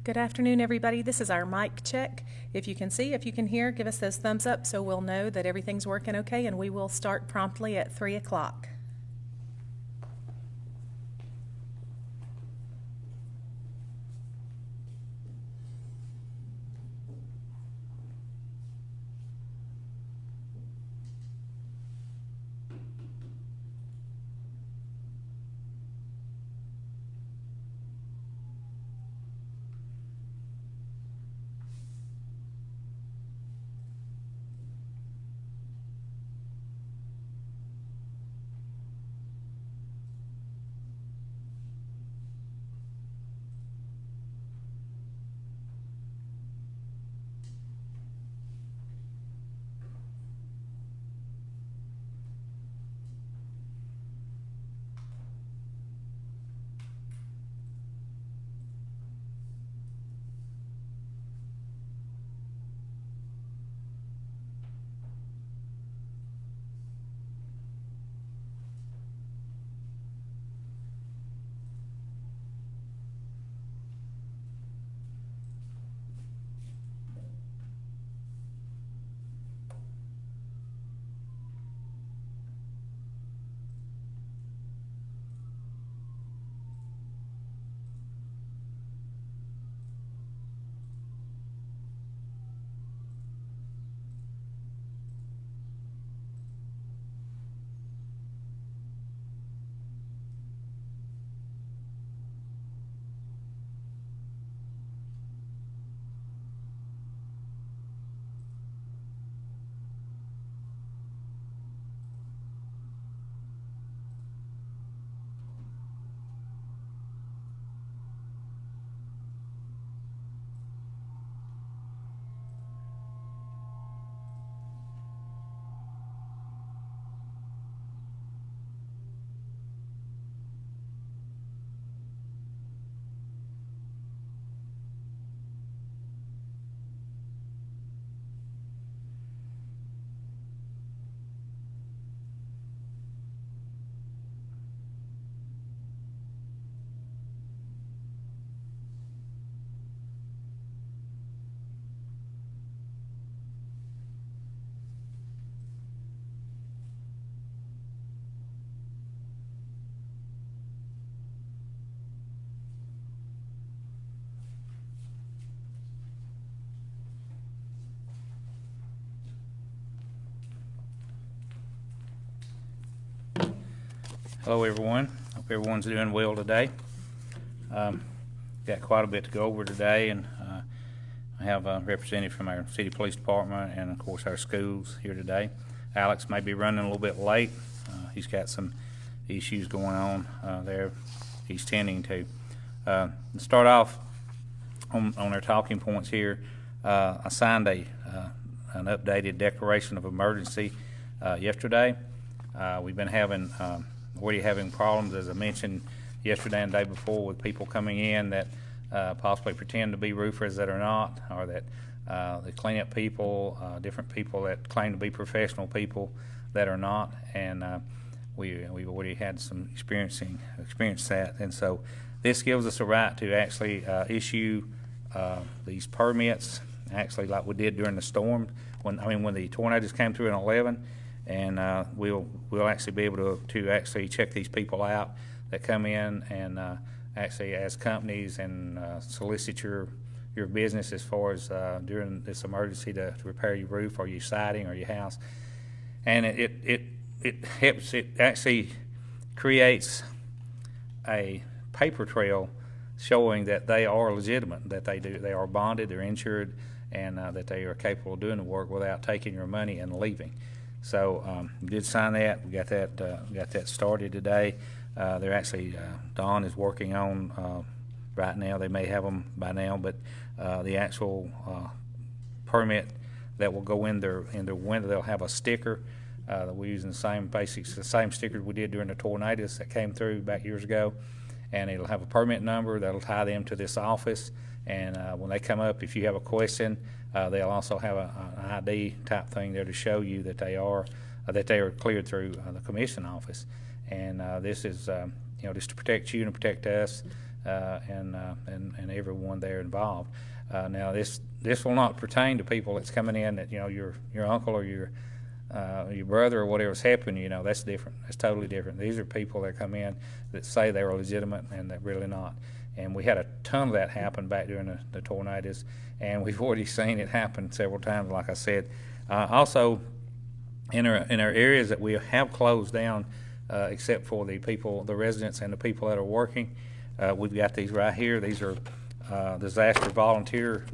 Good afternoon, everybody. This is our mic check. If you can see, if you can hear, give us those thumbs up so we'll know that everything's working okay, and we will start promptly at 3 o'clock. Hello everyone. Hope everyone's doing well today. Got quite a bit to go over today, and I have a representative from our city police department and of course our schools here today. Alex may be running a little bit late. He's got some issues going on there he's tending to. To start off on our talking points here, I signed an updated declaration of emergency yesterday. We've been already having problems, as I mentioned yesterday and the day before, with people coming in that possibly pretend to be roofers that are not, or that the cleanup people, different people that claim to be professional people that are not, and we've already had some experience that, and so this gives us a right to actually issue these permits, actually like we did during the storm, when the tornadoes came through in 11. And we'll actually be able to actually check these people out that come in and actually, as companies, and solicit your business as far as during this emergency to repair your roof or your siding or your house. And it helps. It actually creates a paper trail showing that they are legitimate, that they are bonded, they're insured, and that they are capable of doing the work without taking your money and leaving. So we did sign that. We got that started today. They're actually Dawn is working on right now. They may have them by now, but the actual permit that will go in their window, they'll have a sticker. We're using the same stickers we did during the tornadoes that came through back years ago, and it'll have a permit number that'll tie them to this office. And when they come up, if you have a question, they'll also have an ID type thing there to show you that they are cleared through the commission office. And this is just to protect you and protect us. and everyone there involved. Now this will not pertain to people that's coming in that your uncle or your brother or whatever's helping you. That's different. That's totally different. These are people that come in that say they're legitimate and they're really not. And we had a ton of that happen back during the tornadoes, and we've already seen it happen several times, like I said. Also, in our areas that we have closed down, except for the residents and the people that are working, we've got these right here. These are disaster volunteer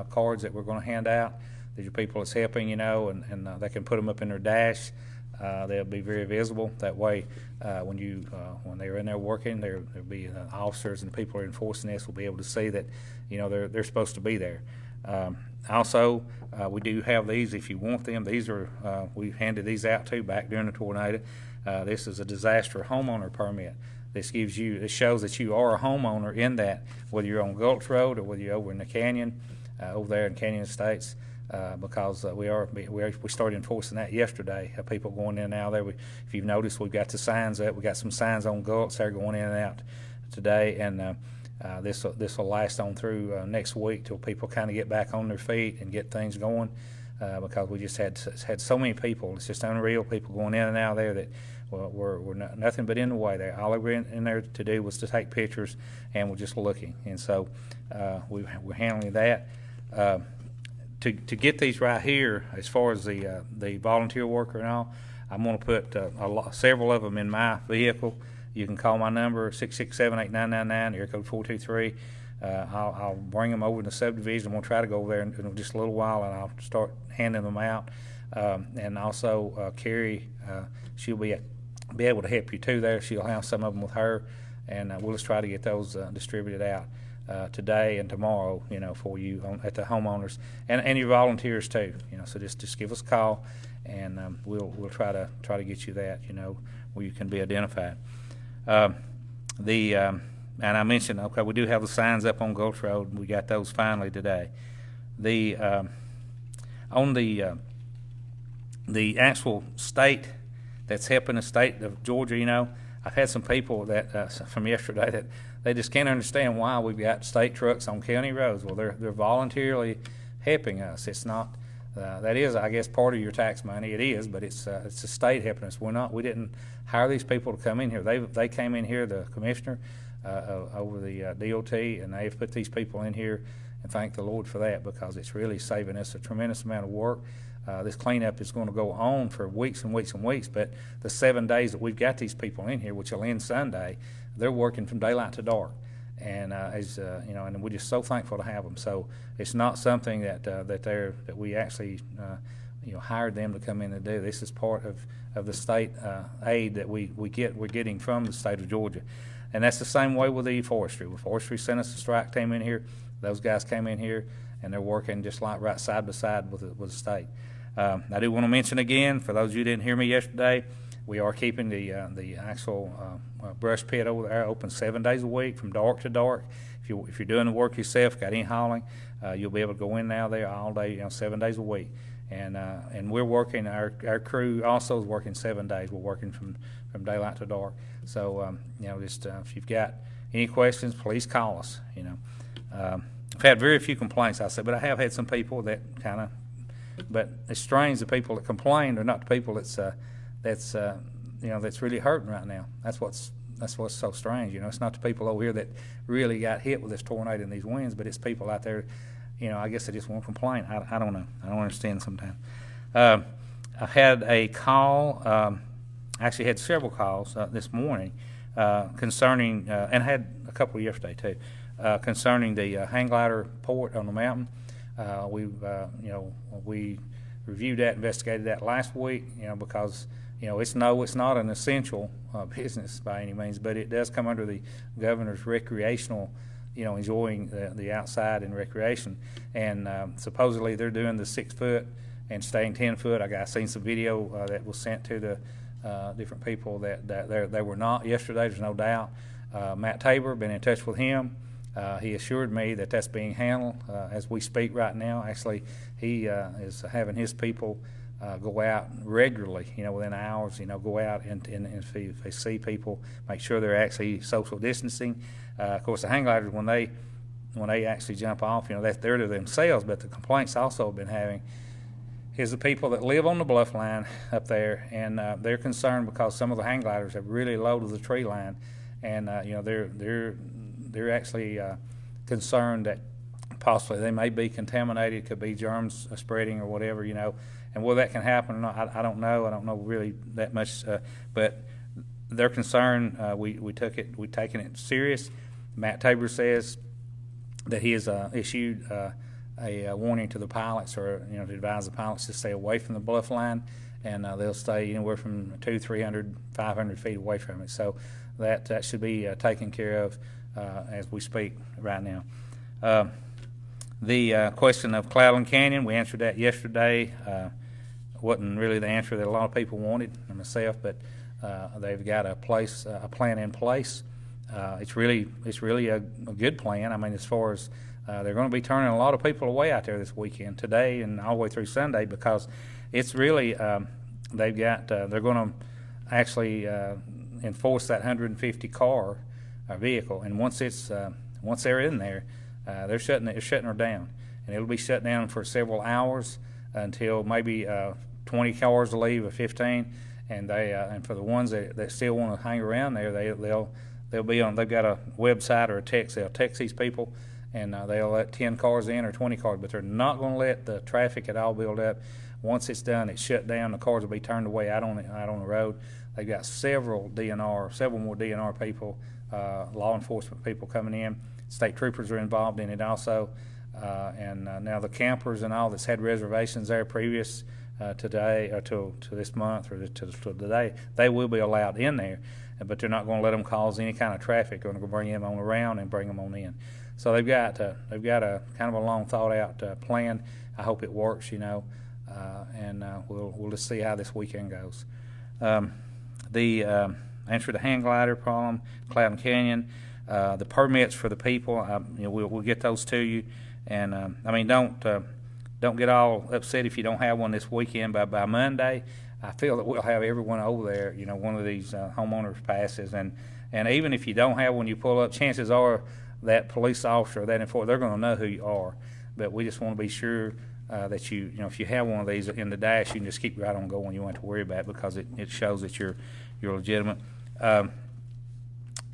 cards that we're going to hand out. These are people that's helping, and they can put them up in their dash. They'll be very visible. That way, when they're in there working, there'll be officers and people who are enforcing this will be able to see that, they're supposed to be there. Also, we do have these if you want them. These are we handed these out too back during the tornado. This is a disaster homeowner permit. This shows that you are a homeowner in that, whether you're on Gulch Road or whether you're over in the canyon, over there in Canyon Estates. Because we started enforcing that yesterday. People going in and out there. If you've noticed, we've got the signs up. We got some signs on Gulch there going in and out today, and this will last on through next week till people kind of get back on their feet and get things going. Because we just had so many people. It's just unreal. People going in and out there that were nothing but in the way there. All they were in there to do was to take pictures, and we're just looking. And so we're handling that. To get these right here, as far as the volunteer worker and all, I'm going to put several of them in my vehicle. You can call my number, 667-8999, area code 423. I'll bring them over to the subdivision. I'm going to try to go over there in just a little while, and I'll start handing them out. And also Carrie, she'll be able to help you too there. She'll have some of them with her, and we'll just try to get those distributed out today and tomorrow, for you at the homeowners and your volunteers too. So just give us a call, and we'll try to get you that, where you can be identified. And I mentioned, okay, we do have the signs up on Gulch Road. We got those finally today. On the actual state that's helping the state of Georgia, I've had some people that from yesterday that they just can't understand why we've got state trucks on county roads. Well, they're voluntarily helping us. It's not that is, I guess, part of your tax money. It is, but it's the state helping us. We didn't hire these people to come in here. They came in here, the commissioner over the DOT, and they've put these people in here. And thank the Lord for that, because it's really saving us a tremendous amount of work. This cleanup is going to go on for weeks and weeks and weeks, but the 7 days that we've got these people in here, which will end Sunday, they're working from daylight to dark, and and we're just so thankful to have them. So it's not something that we actually hired them to come in and do. This is part of the state aid that we're getting from the state of Georgia, and that's the same way with the forestry. When forestry sent us a strike team in here, those guys came in here and they're working just like right side by side with the state. I do want to mention again, for those of you who didn't hear me yesterday, we are keeping the actual brush pit over there open 7 days a week from dark to dark. If you're doing the work yourself, got any hauling, you'll be able to go in now there all day, 7 days a week. And we're working. Our crew also is working 7 days. We're working from daylight to dark. So just if you've got any questions, please call us. I've had very few complaints, I say, but I have had some people that kind of. But it's strange, the people that complain are not the people that's really hurting right now. That's what's so strange. It's not the people over here that really got hit with this tornado and these winds, but it's people out there. I guess they just won't complain. I don't know. I don't understand sometimes. I had a call. Actually, had several calls this morning concerning, and I had a couple yesterday too, concerning the hang glider port on the mountain. We reviewed that, investigated that last week, because, it's not an essential business by any means, but it does come under the governor's recreational, enjoying the outside and recreation. And supposedly they're doing the 6 foot and staying 10 foot. I seen some video that was sent to the different people that they were not yesterday. There's no doubt. Matt Tabor, been in touch with him. He assured me that that's being handled as we speak right now. Actually, he is having his people go out regularly, within hours, go out and if they see people, make sure they're actually social distancing. Of course, the hang gliders, when they actually jump off, they're to themselves, but the complaints also have been having is the people that live on the bluff line up there, and they're concerned because some of the hang gliders are really low to the tree line, and they're actually concerned that possibly they may be contaminated, could be germs spreading or whatever, and whether that can happen or not, I don't know. I don't know really that much, but they're concerned. We've taken it serious. Matt Tabor says that he has issued a warning to the pilots, or to advise the pilots to stay away from the bluff line, and they'll stay anywhere from 200, 300, 500 feet away from it. So that should be taken care of as we speak right now. The question of Cloudland Canyon, we answered that yesterday. Wasn't really the answer that a lot of people wanted, and myself, but they've got a plan in place. It's really a good plan. I mean, as far as they're going to be turning a lot of people away out there this weekend, today and all the way through Sunday, because it's really they're going to actually enforce that 150 car vehicle, and once they're in there, they're shutting her down, and it'll be shut down for several hours until maybe 20 cars will leave or 15, and and for the ones that still want to hang around there, they'll be on. They've got a website or a text. They'll text these people, and they'll let 10 cars in or 20 cars, but they're not going to let the traffic at all build up. Once it's done, it's shut down. The cars will be turned away out on the road. They've got several more DNR people, law enforcement people coming in. State troopers are involved in it also, and now the campers and all that's had reservations there previous today or to this month or to today, they will be allowed in there, but they're not going to let them cause any kind of traffic. They're going to bring them on around and bring them on in. So they've got a kind of a long thought out plan. I hope it works, and we'll just see how this weekend goes. The answer to the hang glider problem, Cloudland Canyon. The permits for the people, we'll get those to you, and don't get all upset if you don't have one this weekend. By Monday, I feel that we'll have everyone over there. One of these homeowners passes, and even if you don't have one, you pull up. Chances are that police officer or that enforcer, they're going to know who you are. But we just want to be sure that if you have one of these in the dash, you can just keep right on going. You won't have to worry about it because it shows that you're legitimate. I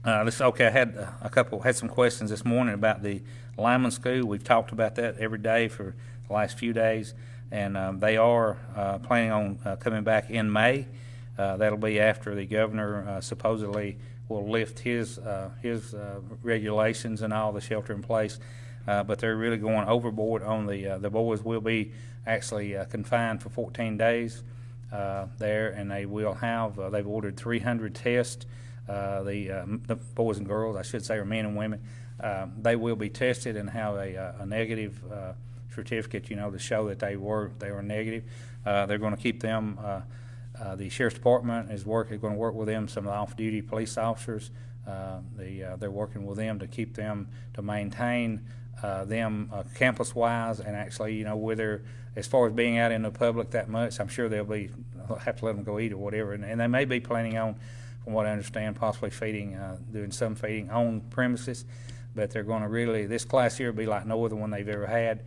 had some questions this morning about the lineman school. We've talked about that every day for the last few days, and they are planning on coming back in May. That'll be after the governor supposedly will lift his regulations and all the shelter in place. But they're really going overboard on the boys will be actually confined for 14 days there, and they will have they've ordered 300 tests. The boys and girls, I should say, or men and women, they will be tested and have a negative certificate, to show that they were negative. They're going to keep them. The sheriff's department is going to work with them. Some of the off-duty police officers, they're working with them to keep them to maintain them campus-wise, and actually, whether as far as being out in the public that much, I'm sure they'll have to let them go eat or whatever, and they may be planning on, from what I understand, possibly doing some feeding on premises, but they're going to really, this class here will be like no other one they've ever had.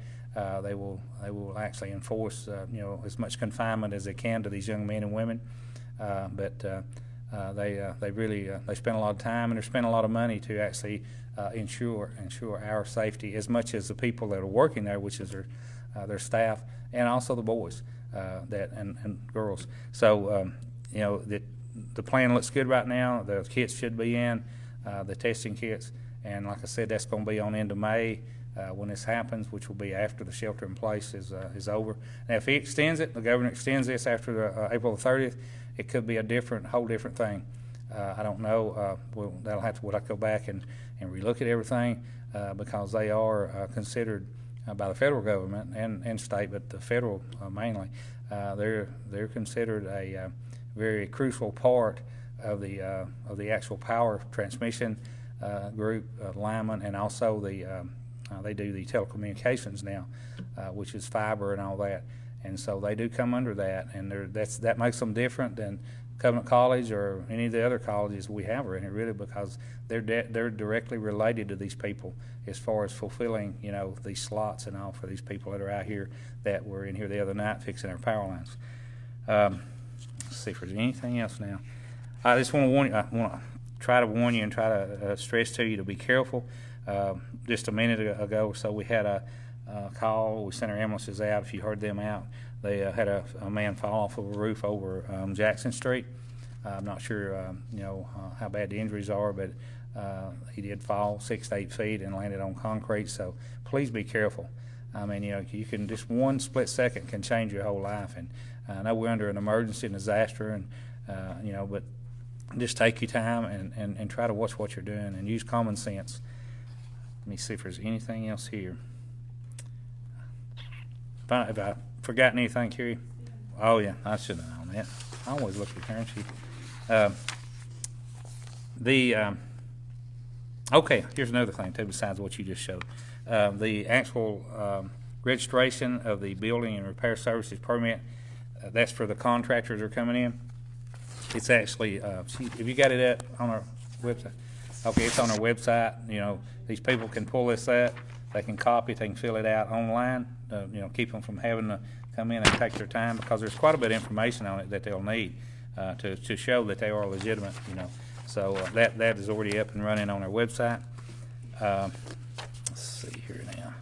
They will actually enforce, as much confinement as they can to these young men and women, but they really spend a lot of time and they spend a lot of money to actually ensure our safety as much as the people that are working there, which is their staff, and also the boys and girls. So the plan looks good right now. The kits should be in, the testing kits, and like I said, that's going to be on into May when this happens, which will be after the shelter in place is over. Now, if he extends it, the governor extends this after April the 30th, it could be a whole different thing. I don't know. We'll have to go back and relook at everything because they are considered by the federal government and state, but the federal mainly. They're considered a very crucial part of the actual power transmission group, linemen, and also they do the telecommunications now, which is fiber and all that. And so they do come under that, and that makes them different than Covenant College or any of the other colleges we have around here, really, because they're directly related to these people as far as fulfilling, these slots and all for these people that are out here that were in here the other night fixing our power lines. Let's see if there's anything else now. I just want to warn you. I want to try to warn you and try to stress to you to be careful. Just a minute ago, so we had a call. We sent our ambulances out. If you heard them out, they had a man fall off of a roof over Jackson Street. I'm not sure, how bad the injuries are, but he did fall 6 to 8 feet and landed on concrete. So please be careful. I mean, you can just one split second can change your whole life. And I know we're under an emergency and disaster, and but just take your time and try to watch what you're doing and use common sense. Let me see if there's anything else here. Have I forgotten anything, Carrie? Oh, yeah, I should have known that. I always look at her, and okay, here's another thing, too, besides what you just showed. The actual registration of the building and repair services permit, that's for the contractors that are coming in. It's actually, have you got it up on our website? Okay, it's on our website. These people can pull this up. They can copy it. They can fill it out online. Keep them from having to come in and take their time, because there's quite a bit of information on it that they'll need to show that they are legitimate. So that is already up and running on our website. Let's see here now.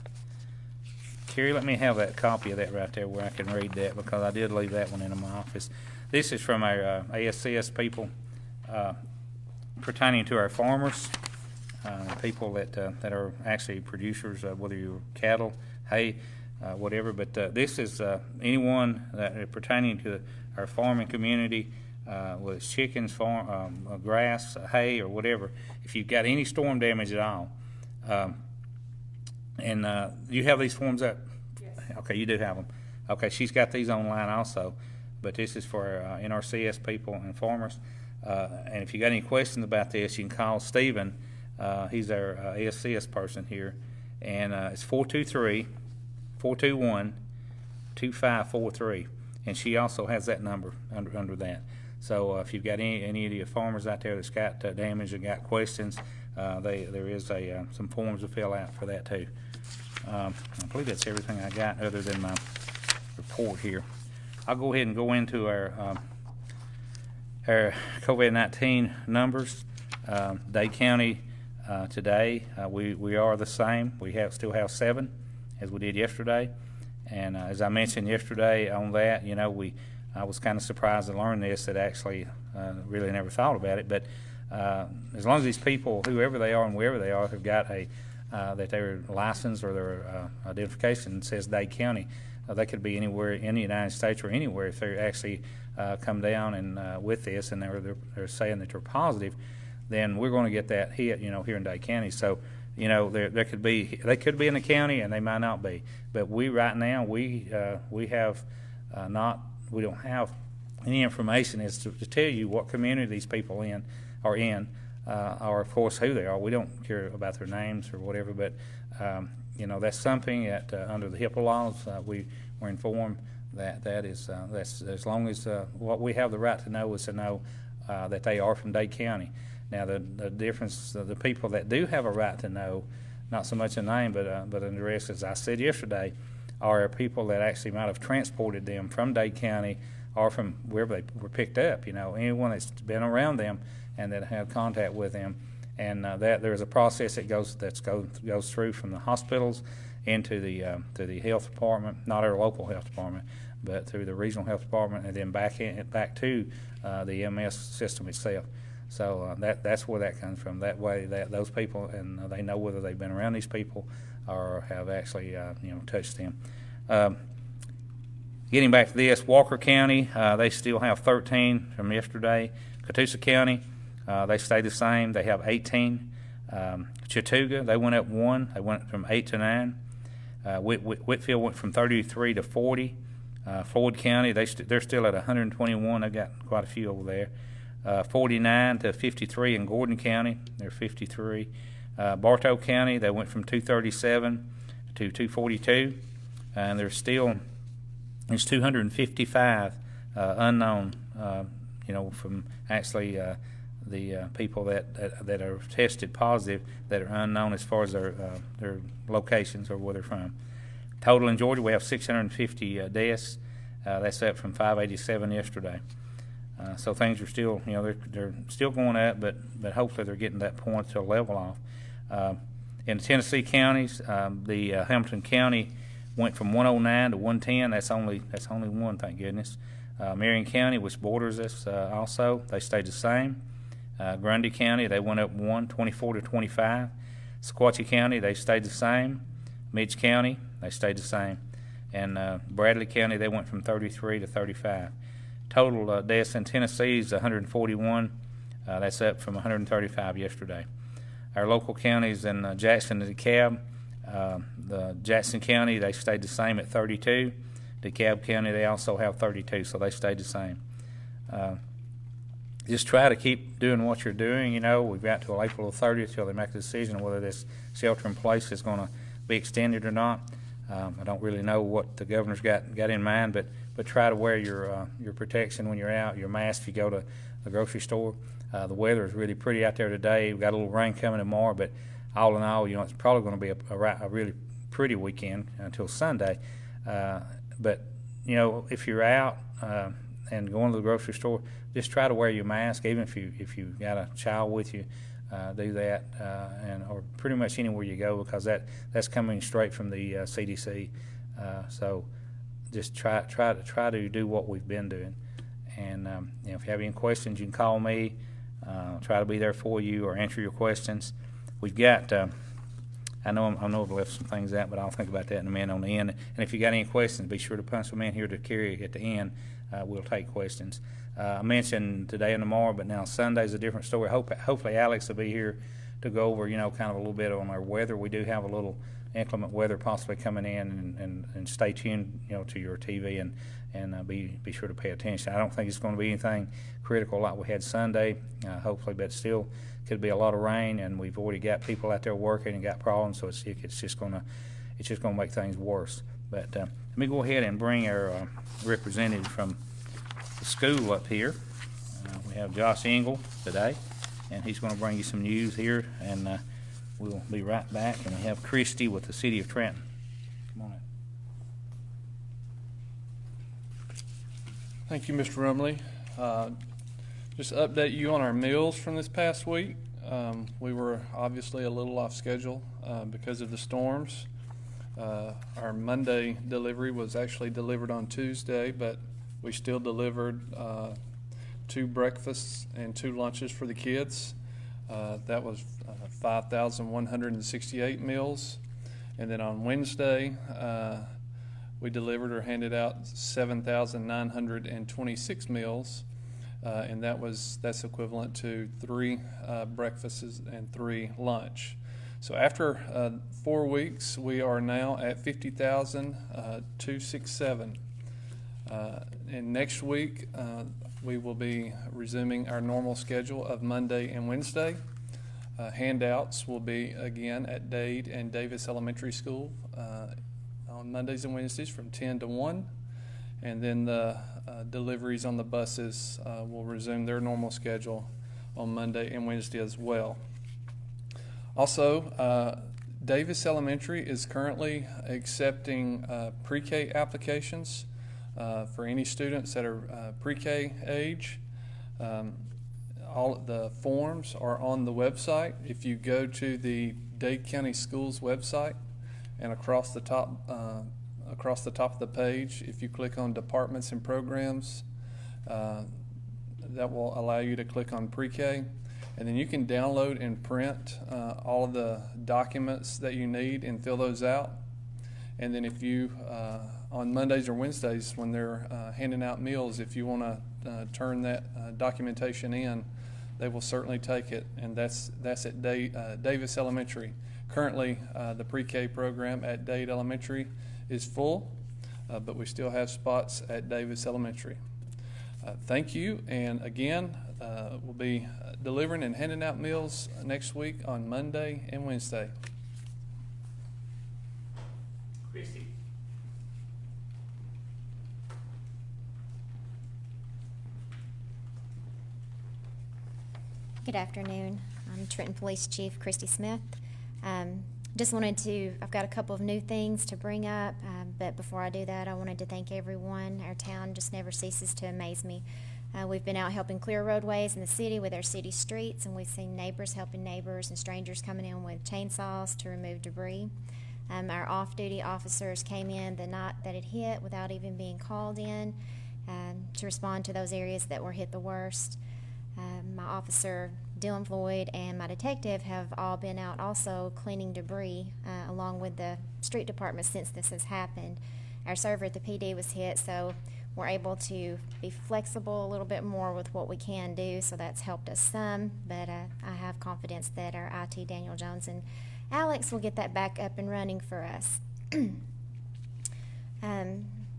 Carrie, let me have that copy of that right there where I can read that, because I did leave that one in my office. This is from our ASCS people pertaining to our farmers, people that are actually producers, whether you're cattle, hay, whatever. But this is anyone that pertaining to our farming community, whether it's chickens, grass, hay, or whatever. If you've got any storm damage at all, and you have these forms up? Yes. Okay, you do have them. Okay, she's got these online also. But this is for NRCS people and farmers. And if you got any questions about this, you can call Stephen. He's our ASCS person here. And it's 423-421-2543. And she also has that number under that. So if you've got any of your farmers out there that's got damage and got questions, there is some forms to fill out for that too. I believe that's everything I got other than my report here. I'll go ahead and go into our COVID-19 numbers. Dade County today, we are the same. We still have 7 as we did yesterday. And as I mentioned yesterday on that, I was kind of surprised to learn this, that actually really never thought about it. But as long as these people, whoever they are and wherever they are, have got that their license or their identification says Dade County, they could be anywhere in the United States or anywhere. If they actually come down and with this and they're saying that they're positive, then we're going to get that hit, here in Dade County. So, they could be in the county and they might not be. But right now we don't have any information as to tell you what community these people are in, or of course who they are. We don't care about their names or whatever, but that's something that under the HIPAA laws we were informed that's as long as what we have the right to know is to know that they are from Dade County. Now the difference, the people that do have a right to know, not so much a name, but in the rest, as I said yesterday, are people that actually might have transported them from Dade County or from wherever they were picked up. Anyone that's been around them and that had contact with them. And that there's a process that goes through from the hospitals into the health department, not our local health department, but through the regional health department, and then back to the MS system itself. So that's where that comes from. That way, that those people, and they know whether they've been around these people or have actually touched them. Getting back to this, Walker County, they still have 13 from yesterday. Catoosa County, they stay the same. They have 18. Chattooga, they went up 1. They went from 8 to 9. Whitfield went from 33 to 40. Floyd County, they're still at 121. They've got quite a few over there. 49 to 53 in Gordon County, they're 53. Bartow County, they went from 237 to 242, and they're still There's 255 unknown, from actually the people that are tested positive that are unknown as far as their locations or where they're from. Total in Georgia, we have 650 deaths. That's up from 587 yesterday. So things are still, they're still going up, but hopefully they're getting to that point to level off. In the Tennessee counties, the Hamilton County went from 109 to 110. That's only one, thank goodness. Marion County, which borders us, also they stayed the same. Grundy County, they went up 24 to 25. Sequatchie County, they stayed the same. Midge County, they stayed the same. And Bradley County, they went from 33 to 35. Total deaths in Tennessee is 141. That's up from 135 yesterday. Our local counties in Jackson and DeKalb, the Jackson County, they stayed the same at 32. DeKalb County, they also have 32, so they stayed the same. Just try to keep doing what you're doing. We've got till April 30th till they make a decision whether this shelter in place is going to be extended or not. I don't really know what the governor's got in mind, but try to wear your protection when you're out, your mask if you go to the grocery store. The weather is really pretty out there today. We've got a little rain coming tomorrow, but all in all, it's probably going to be a really pretty weekend until Sunday. But if you're out and going to the grocery store, just try to wear your mask, even if you got a child with you. Do that, or pretty much anywhere you go, because that's coming straight from the CDC. So just try to do what we've been doing. And if you have any questions, you can call me. Try to be there for you or answer your questions. We've got. I know I've left some things out, but I'll think about that in a minute on the end. And if you got any questions, be sure to punch them in here to carry at the end. We'll take questions. I mentioned today and tomorrow, but now Sunday's a different story. Hopefully Alex will be here to go over, kind of a little bit on our weather. We do have a little inclement weather possibly coming in, and stay tuned, to your TV and be sure to pay attention. I don't think it's going to be anything critical like we had Sunday, hopefully, but still could be a lot of rain, and we've already got people out there working and got problems, so it's just going to make things worse. But let me go ahead and bring our representative from the school up here. We have Josh Ingle today, and he's going to bring you some news here, and we'll be right back. And we have Christy with the City of Trenton. Come on in. Thank you, Mr. Rumley. Just to update you on our meals from this past week. We were obviously a little off schedule because of the storms. Our Monday delivery was actually delivered on Tuesday, but we still delivered 2 breakfasts and 2 lunches for the kids. That was 5,168 meals. And then on Wednesday, we delivered or handed out 7,926 meals. And that's equivalent to 3 breakfasts and 3 lunch. So after 4 weeks, we are now at 50,267. And next week, we will be resuming our normal schedule of Monday and Wednesday. Handouts will be again at Dade and Davis Elementary School on Mondays and Wednesdays from 10 to 1. And then the deliveries on the buses will resume their normal schedule on Monday and Wednesday as well. Also, Davis Elementary is currently accepting pre-K applications for any students that are pre-K age. All the forms are on the website. If you go to the Dade County Schools website, and across the top of the page, if you click on Departments and Programs, that will allow you to click on pre-K. And then you can download and print all of the documents that you need and fill those out. And then if you, on Mondays or Wednesdays when they're handing out meals, if you want to turn that documentation in, they will certainly take it. And that's at Davis Elementary. Currently, the pre-K program at Dade Elementary is full, but we still have spots at Davis Elementary. Thank you, and again, we'll be delivering and handing out meals next week on Monday and Wednesday. Christy. Good afternoon. I'm Trenton Police Chief Christy Smith. I've got a couple of new things to bring up, but before I do that, I wanted to thank everyone. Our town just never ceases to amaze me. We've been out helping clear roadways in the city with our city streets, and we've seen neighbors helping neighbors and strangers coming in with chainsaws to remove debris. Our off-duty officers came in the night that it hit without even being called in to respond to those areas that were hit the worst. My officer, Dylan Floyd, and my detective have all been out also cleaning debris along with the street department since this has happened. Our server at the PD was hit, so we're able to be flexible a little bit more with what we can do, so that's helped us some, but I have confidence that our IT, Daniel Jones, and Alex will get that back up and running for us.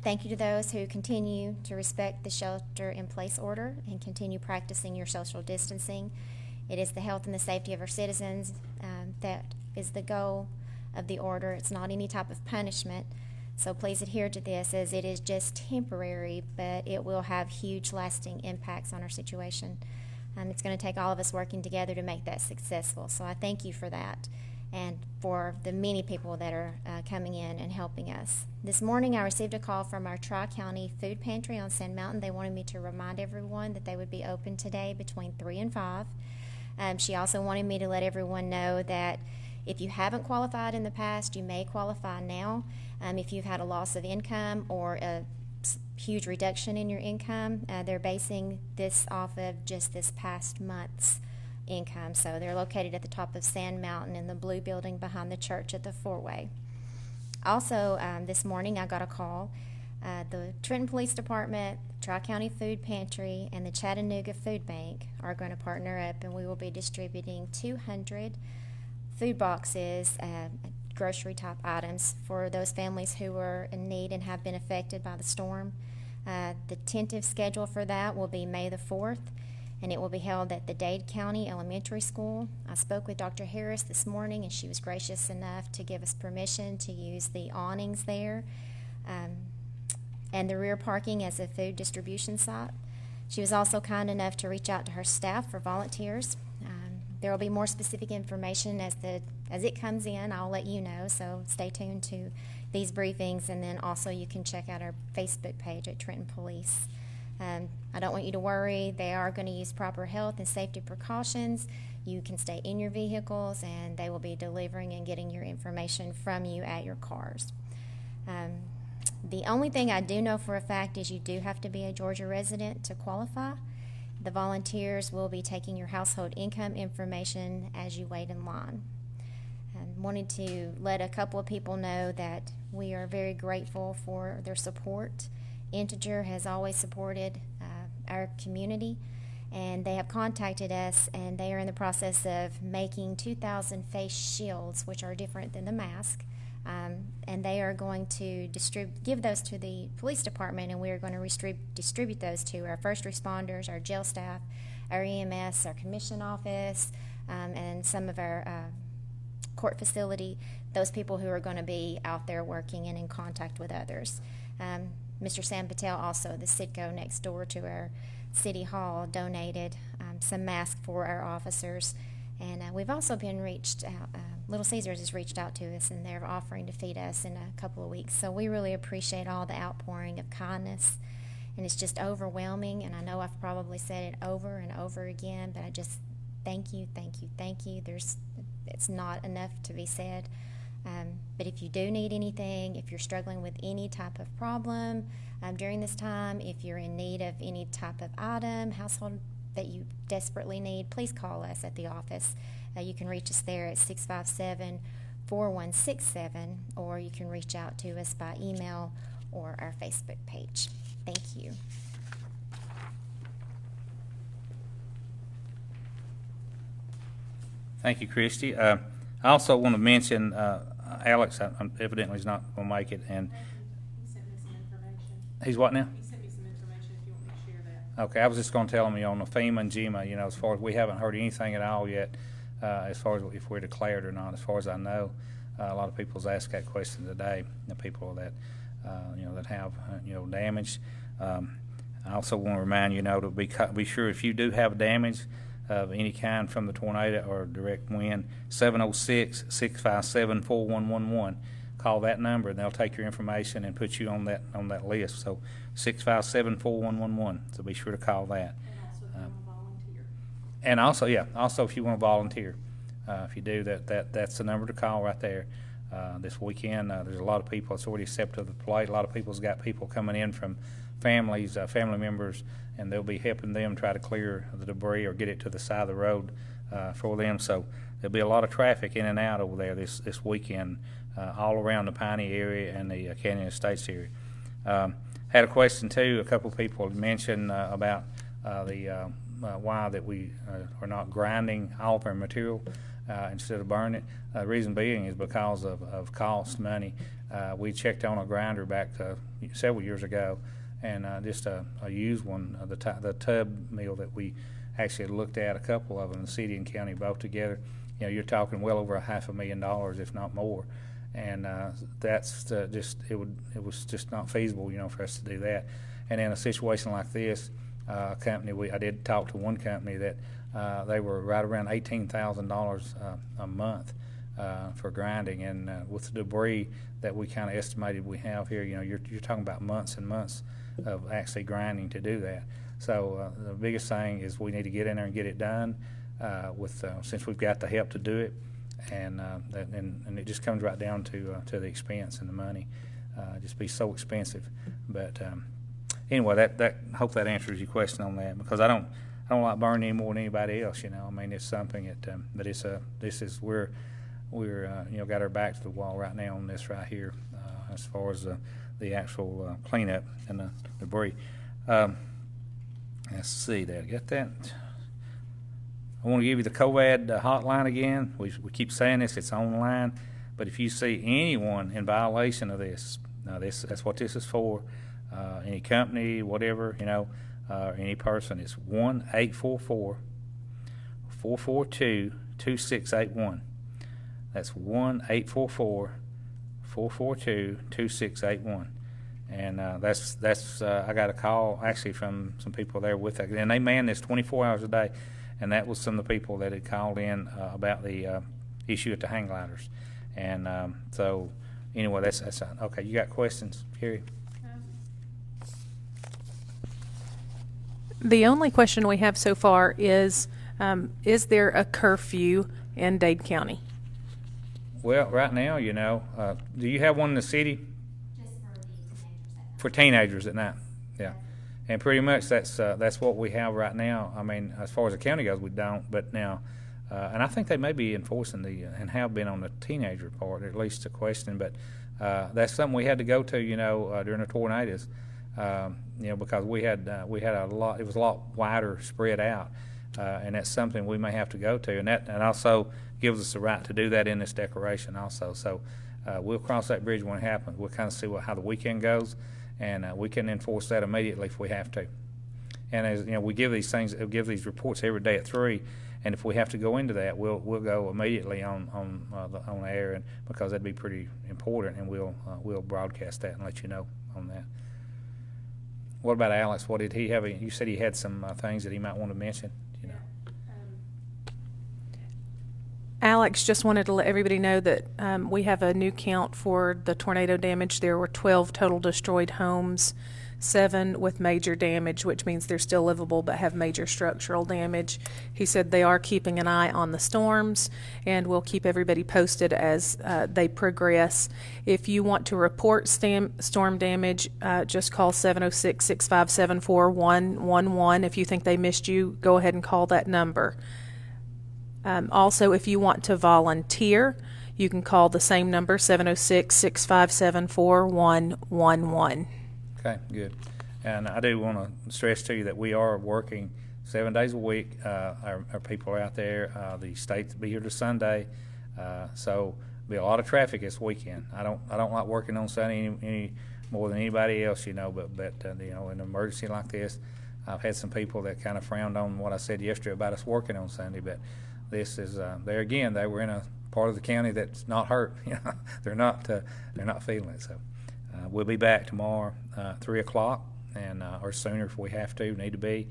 Thank you to those who continue to respect the shelter-in-place order and continue practicing your social distancing. It is the health and the safety of our citizens that is the goal of the order. It's not any type of punishment, so please adhere to this, as it is just temporary, but it will have huge lasting impacts on our situation. It's going to take all of us working together to make that successful, so I thank you for that and for the many people that are coming in and helping us. This morning I received a call from our Tri-County Food Pantry on Sand Mountain. They wanted me to remind everyone that they would be open today between 3 and 5. She also wanted me to let everyone know that if you haven't qualified in the past, you may qualify now. If you've had a loss of income or a huge reduction in your income, they're basing this off of just this past month's income. So they're located at the top of Sand Mountain in the blue building behind the church at the four-way. Also, this morning I got a call. The Trenton Police Department, Tri-County Food Pantry, and the Chattanooga Food Bank are going to partner up, and we will be distributing 200 food boxes, grocery type items for those families who are in need and have been affected by the storm. The tentative schedule for that will be May the 4th, and it will be held at the Dade County Elementary School. I spoke with Dr. Harris this morning, and she was gracious enough to give us permission to use the awnings there and the rear parking as a food distribution site. She was also kind enough to reach out to her staff for volunteers. There will be more specific information as it comes in. I'll let you know, so stay tuned to these briefings, and then also you can check out our Facebook page at Trenton Police. I don't want you to worry. They are going to use proper health and safety precautions. You can stay in your vehicles, and they will be delivering and getting your information from you at your cars. The only thing I do know for a fact is you do have to be a Georgia resident to qualify. The volunteers will be taking your household income information as you wait in line. I wanted to let a couple of people know that we are very grateful for their support. Integer has always supported our community, and they have contacted us, and they are in the process of making 2,000 face shields, which are different than the mask, and they are going to give those to the police department, and we are going to distribute those to our first responders, our jail staff, our EMS, our commission office, and some of our court facility, those people who are going to be out there working and in contact with others. Mr. Sam Patel, also the Citgo next door to our City Hall, donated some masks for our officers. And we've also been reached out. Little Caesars has reached out to us, and they're offering to feed us in a couple of weeks. So we really appreciate all the outpouring of kindness. And it's just overwhelming. And I know I've probably said it over and over again, but I just thank you, thank you, thank you. It's not enough to be said. But if you do need anything, if you're struggling with any type of problem during this time, if you're in need of any type of item, household that you desperately need, please call us at the office. You can reach us there at 657-4167, or you can reach out to us by email or our Facebook page. Thank you. Thank you, Christy. I also want to mention Alex evidently is not going to make it, and He sent me some information. he's what now? He sent me some information if you want me to share that. Okay, I was just going to tell him, on the FEMA and GEMA, as far as we haven't heard anything at all yet, as far as if we're declared or not. As far as I know, a lot of people's asked that question today. The people that that have damage. I also want to remind you, to be sure if you do have damage, of any kind from the tornado or direct wind, 706-657-4111. Call that number, and they'll take your information and put you on that list. So 657-4111. So be sure to call that. And also, if you want to volunteer, if you do that's the number to call right there. This weekend, there's a lot of people. It's already accepted the plate. A lot of people's got people coming in from families, family members, and they'll be helping them try to clear the debris or get it to the side of the road for them. So there'll be a lot of traffic in and out over there this weekend, all around the Piney area and the Canyon Estates area. Had a question too. A couple of people mentioned about why that we are not grinding all of our material instead of burning it. The reason being is because of cost, money. We checked on a grinder back several years ago, and just a used one, the tub mill that we actually looked at, a couple of them, the city and county both together. You're talking well over $500,000, if not more, and that's it was just not feasible, for us to do that. And in a situation like this, company, I did talk to one company that they were right around $18,000 a month for grinding, and with the debris that we kind of estimated we have here, you're talking about months and months of actually grinding to do that. So the biggest thing is we need to get in there and get it done since we've got the help to do it, and it just comes right down to the expense and the money. Just be so expensive, but. Anyway, that hope that answers your question on that, because I don't like burning any more than anybody else. I mean, it's something that, but we're got our back to the wall right now on this right here, as far as the actual cleanup and the debris. Let's see that. Got that. I want to give you the COVID hotline again. We keep saying this; it's online. But if you see anyone in violation of this, that's what this is for. Any company, whatever, any person, it's 1-844-442-2681. That's 1-844-442-2681. And that's I got a call actually from some people there with that, and they man this 24 hours a day, and that was some of the people that had called in about the issue at the hang gliders. And so anyway, that's okay. You got questions, Carrie? The only question we have so far is there a curfew in Dade County? Well, right now, do you have one in the city? Just for teenagers at night, yeah. And pretty much that's what we have right now. I mean, as far as the county goes, we don't, but now, and I think they may be enforcing and have been on the teenager part, at least a question, but that's something we had to go to, during the tornadoes. Because we had a lot. It was a lot wider spread out, and that's something we may have to go to, and that also gives us the right to do that in this declaration also. So we'll cross that bridge when it happens. We'll kind of see how the weekend goes, and we can enforce that immediately if we have to. And as we give these reports every day at 3, and if we have to go into that, we'll go immediately on air, and because that'd be pretty important, and we'll broadcast that and let you know on that. What about Alex? What did he have? You said he had some things that he might want to mention. Alex just wanted to let everybody know that we have a new count for the tornado damage. There were 12 total destroyed homes, 7 with major damage, which means they're still livable but have major structural damage. He said they are keeping an eye on the storms, and we'll keep everybody posted as they progress. If you want to report storm damage, just call 706-657-4111. If you think they missed you, go ahead and call that number. Also, if you want to volunteer, you can call the same number, 706-657-4111. Okay, good. And I do want to stress to you that we are working 7 days a week. Our people are out there. The state will be here to Sunday, so there'll be a lot of traffic this weekend. I don't like working on Sunday any more than anybody else, but in an emergency like this, I've had some people that kind of frowned on what I said yesterday about us working on Sunday, but this is there again. They were in a part of the county that's not hurt. They're not feeling it. So we'll be back tomorrow, 3 o'clock, and or sooner if we have to, need to be.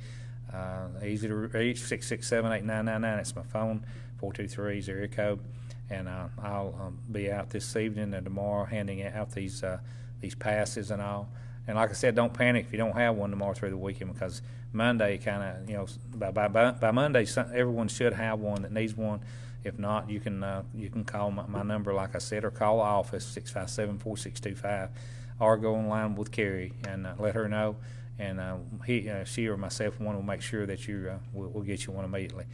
Easy to reach, 667-8999. That's my phone, 423 is area code. And I'll be out this evening and tomorrow handing out these passes and all. And like I said, don't panic if you don't have one tomorrow through the weekend, because Monday kind of, you know, by Monday, everyone should have one that needs one. If not, you can call my number, like I said, or call the office, 657-4625, or go online with Carrie and let her know. And she or myself, one will make sure that we'll get you one immediately.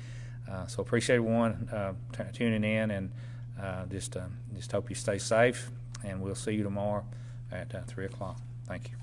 So appreciate everyone tuning in, and just hope you stay safe. And we'll see you tomorrow at 3 o'clock. Thank you.